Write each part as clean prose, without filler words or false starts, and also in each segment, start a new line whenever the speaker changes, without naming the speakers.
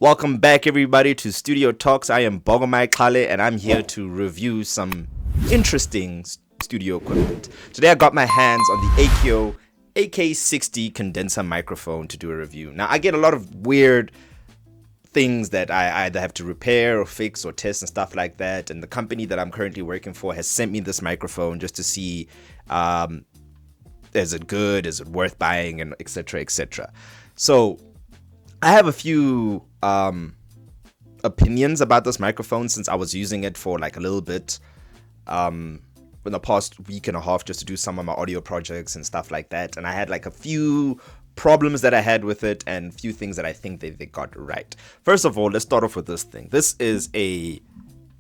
Welcome back, everybody, to Studio Talks. I am Bogomai Kale, and I'm here to review some interesting studio equipment. Today, I got my hands on the Aokeo AK-60 condenser microphone to do a review. Now, I get a lot of weird things that I either have to repair or fix or test and stuff like that, and the company that I'm currently working for has sent me this microphone just to see is it good, is it worth buying, and etc. etc. So I have a few opinions about this microphone since I was using it for like a little bit in the past week and a half just to do some of my audio projects and stuff like that. And I had like a few problems that I had with it and a few things that I think they got right. First of all, let's start off with this thing. This is a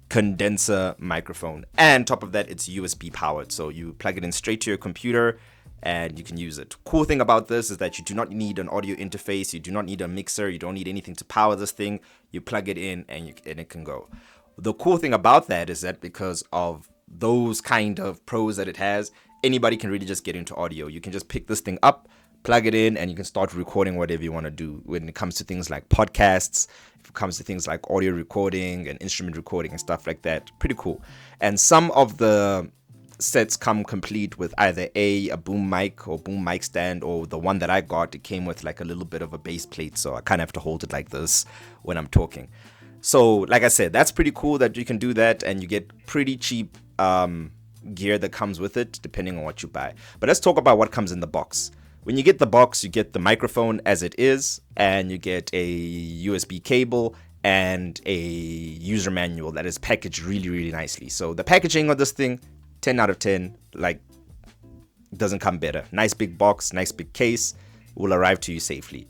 condenser microphone, and on top of that, it's USB powered. So you plug it in straight to your computer and you can use it. Cool thing about this is that you do not need an audio interface, you do not need a mixer, you don't need anything to power this thing. You plug it in and it can go. The cool thing about that is that because of those kind of pros that it has, anybody can really just get into audio. You can just pick this thing up, plug it in, and you can start recording whatever you want to do when it comes to things like podcasts, if it comes to things like audio recording and instrument recording and stuff like that. Pretty cool. And some of the sets come complete with either a boom mic or boom mic stand, or the one that I got, it came with like a little bit of a base plate, so I kind of have to hold it like this when I'm talking. So like I said, that's pretty cool that you can do that, and you get pretty cheap gear that comes with it depending on what you buy. But let's talk about what comes in the box. When you get the box, you get the microphone as it is, and you get a USB cable and a user manual that is packaged really nicely. So the packaging of this thing, 10 out of 10, like, doesn't come better. Nice big box, nice big case, will arrive to you safely.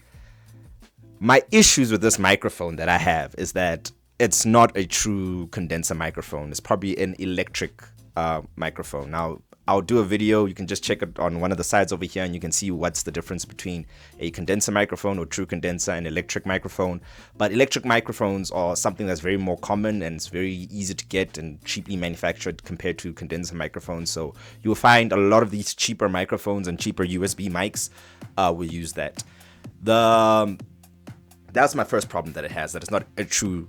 My issues with this microphone that I have is that it's not a true condenser microphone. It's probably an electric microphone. Now, I'll do a video, you can just check it on one of the sides over here and you can see what's the difference between a condenser microphone or true condenser and electric microphone. But electric microphones are something that's very more common and it's very easy to get and cheaply manufactured compared to condenser microphones. So you'll find a lot of these cheaper microphones and cheaper USB mics will use that. That's my first problem that it has, that it's not a true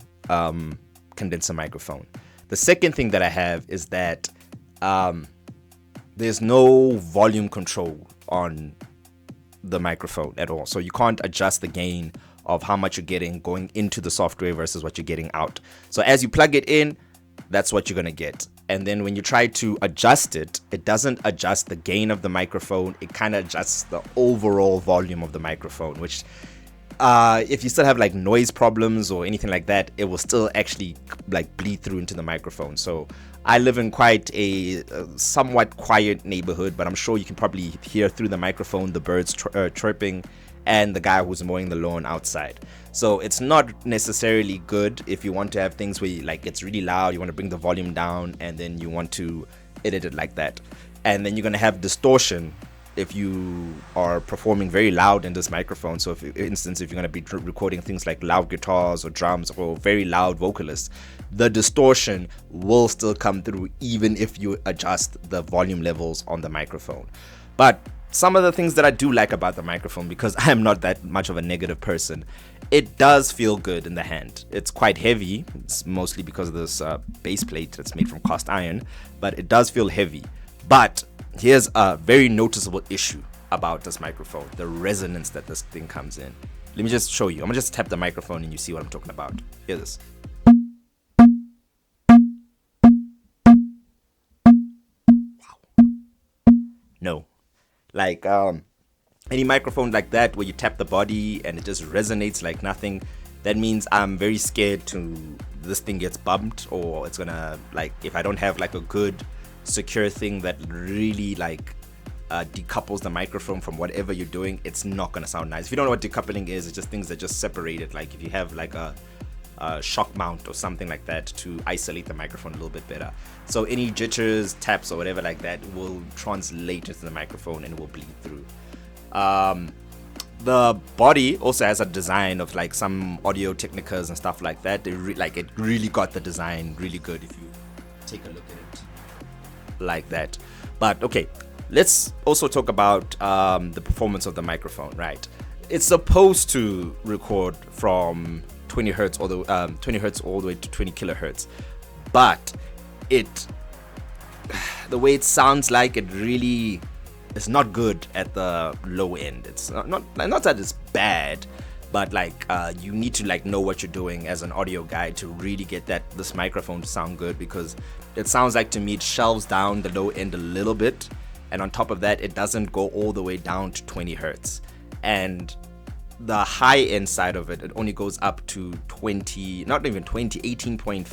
condenser microphone. The second thing that I have is that there's no volume control on the microphone at all. So you can't adjust the gain of how much you're getting going into the software versus what you're getting out. So as you plug it in, that's what you're going to get. And then when you try to adjust it, it doesn't adjust the gain of the microphone. It kind of adjusts the overall volume of the microphone, which if you still have like noise problems or anything like that, it will still actually like bleed through into the microphone. So I live in quite a somewhat quiet neighborhood, but I'm sure you can probably hear through the microphone the birds chirping and the guy who's mowing the lawn outside. So it's not necessarily good if you want to have things where like it's really loud, you want to bring the volume down, and then you want to edit it like that. And then you're going to have distortion if you are performing very loud in this microphone. So if, for instance, if you're going to be recording things like loud guitars or drums or very loud vocalists, the distortion will still come through even if you adjust the volume levels on the microphone. But some of the things that I do like about the microphone, because I'm not that much of a negative person, it does feel good in the hand. It's quite heavy. It's mostly because of this base plate that's made from cast iron, but it does feel heavy. But here's a very noticeable issue about this microphone: the resonance that this thing comes in. Let me just show you. I'm gonna just tap the microphone and you see what I'm talking about. Hear this. Wow. No. Like any microphone like that where you tap the body and it just resonates like nothing, that means I'm very scared this thing gets bumped, or it's gonna, like, if I don't have like a good secure thing that really like decouples the microphone from whatever you're doing, it's not gonna sound nice. If you don't know what decoupling is, it's just things that just separate it. Like if you have like a shock mount or something like that to isolate the microphone a little bit better. So any jitters, taps, or whatever like that will translate into the microphone and it will bleed through. The body also has a design of like some Audio Technicas and stuff like that. It really got the design really good if you take a look at it like that. But okay, let's also talk about the performance of the microphone, right? It's supposed to record from 20 hertz all the 20 hertz all the way to 20 kilohertz, but the way it sounds like, it really is not good at the low end. It's not that it's bad, but like you need to like know what you're doing as an audio guy to really get this microphone to sound good, because it sounds like, to me, it shelves down the low end a little bit, and on top of that, it doesn't go all the way down to 20 hertz. And the high end side of it only goes up to 20, not even 20, 18.5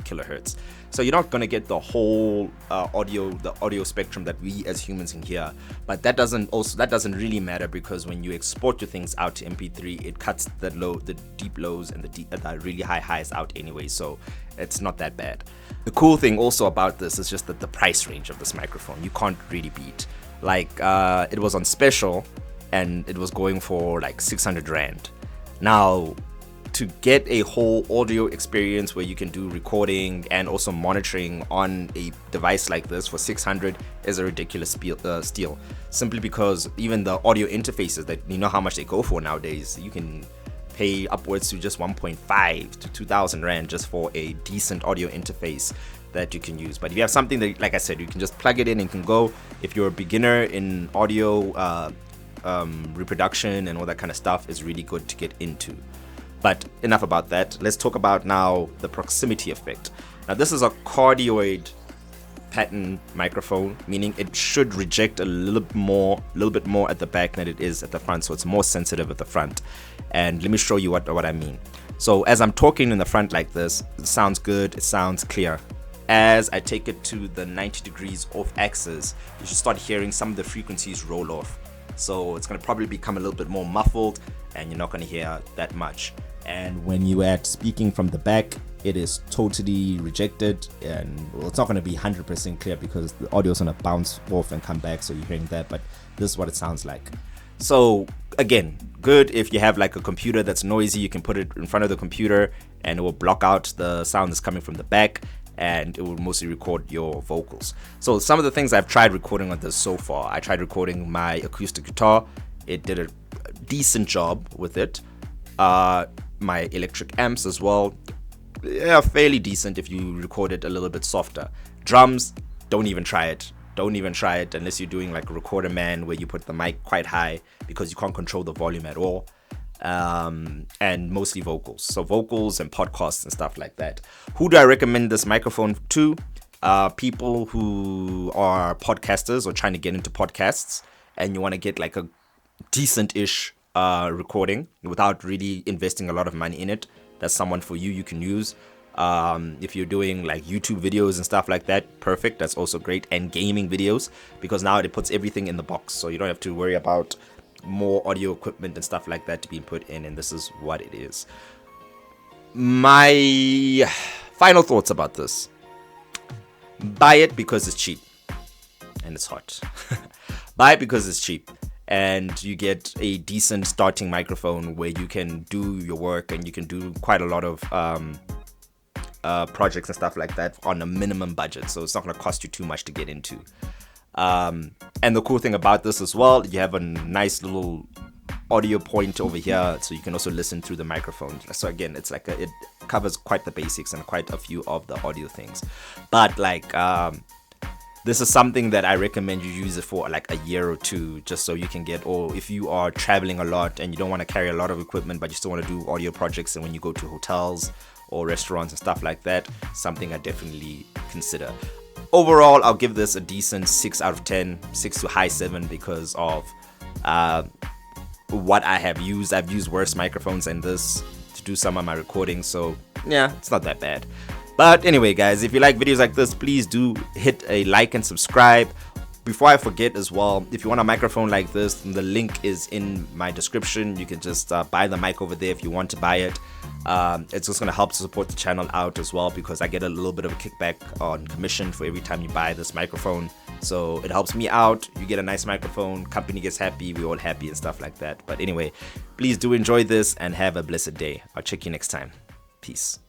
kilohertz. So you're not going to get the whole audio spectrum that we as humans can hear. But that doesn't really matter, because when you export your things out to MP3, it cuts the deep lows and the really high highs out anyway. So it's not that bad. The cool thing also about this is just that the price range of this microphone, you can't really beat. Like it was on special, and it was going for like 600 Rand. Now, to get a whole audio experience where you can do recording and also monitoring on a device like this for 600 is a ridiculous steal. Simply because even the audio interfaces, that you know how much they go for nowadays, you can pay upwards to just 1.5 to 2,000 Rand just for a decent audio interface that you can use. But if you have something that, like I said, you can just plug it in and can go. If you're a beginner in audio reproduction and all that kind of stuff, is really good to get into. But enough about that. Let's talk about now the proximity effect. Now, this is a cardioid pattern microphone, meaning it should reject a little bit more at the back than it is at the front, so it's more sensitive at the front. And let me show you what I mean. So as I'm talking in the front like this, it sounds good, it sounds clear. As I take it to the 90 degrees off axis, you should start hearing some of the frequencies roll off. So it's going to probably become a little bit more muffled, and you're not going to hear that much. And when you are speaking from the back, it is totally rejected, and it's not going to be 100% clear, because the audio is going to bounce off and come back, so you're hearing that. But this is what it sounds like. So again, good if you have like a computer that's noisy. You can put it in front of the computer and it will block out the sound that's coming from the back, and it will mostly record your vocals. So some of the things I've tried recording on this so far, I tried recording my acoustic guitar. It did a decent job with it. My electric amps as well, yeah, fairly decent if you record it a little bit softer. Drums, don't even try it. Don't even try it unless you're doing like a recorder man, where you put the mic quite high, because you can't control the volume at all. And mostly vocals. So vocals and podcasts and stuff like that. Who do I recommend this microphone to? People who are podcasters or trying to get into podcasts, and you want to get like a decent-ish recording without really investing a lot of money in it. That's someone for you. You can use. If you're doing like YouTube videos and stuff like that, perfect. That's also great. And gaming videos, because now it puts everything in the box, so you don't have to worry about more audio equipment and stuff like that to be put in, and this is what it is. My final thoughts about this: buy it because it's cheap and it's hot. Buy it because it's cheap, and you get a decent starting microphone where you can do your work, and you can do quite a lot of projects and stuff like that on a minimum budget, so it's not going to cost you too much to get into. And the cool thing about this as well, you have a nice little audio point over here, so you can also listen through the microphone. So again, it's like it covers quite the basics and quite a few of the audio things. But like this is something that I recommend you use it for like a year or two, just so you can get, or if you are traveling a lot and you don't want to carry a lot of equipment, but you still want to do audio projects, and when you go to hotels or restaurants and stuff like that, something I definitely consider. Overall, I'll give this a decent 6 out of 10, 6 to high 7, because of what I have used. I've used worse microphones than this to do some of my recording, so yeah, it's not that bad. But anyway, guys, if you like videos like this, please do hit a like and subscribe. Before I forget as well, if you want a microphone like this, the link is in my description. You can just buy the mic over there if you want to buy it. It's just going to help to support the channel out as well, because I get a little bit of a kickback on commission for every time you buy this microphone. So it helps me out. You get a nice microphone, company gets happy, we're all happy and stuff like that. But anyway, please do enjoy this and have a blessed day. I'll check you next time. Peace.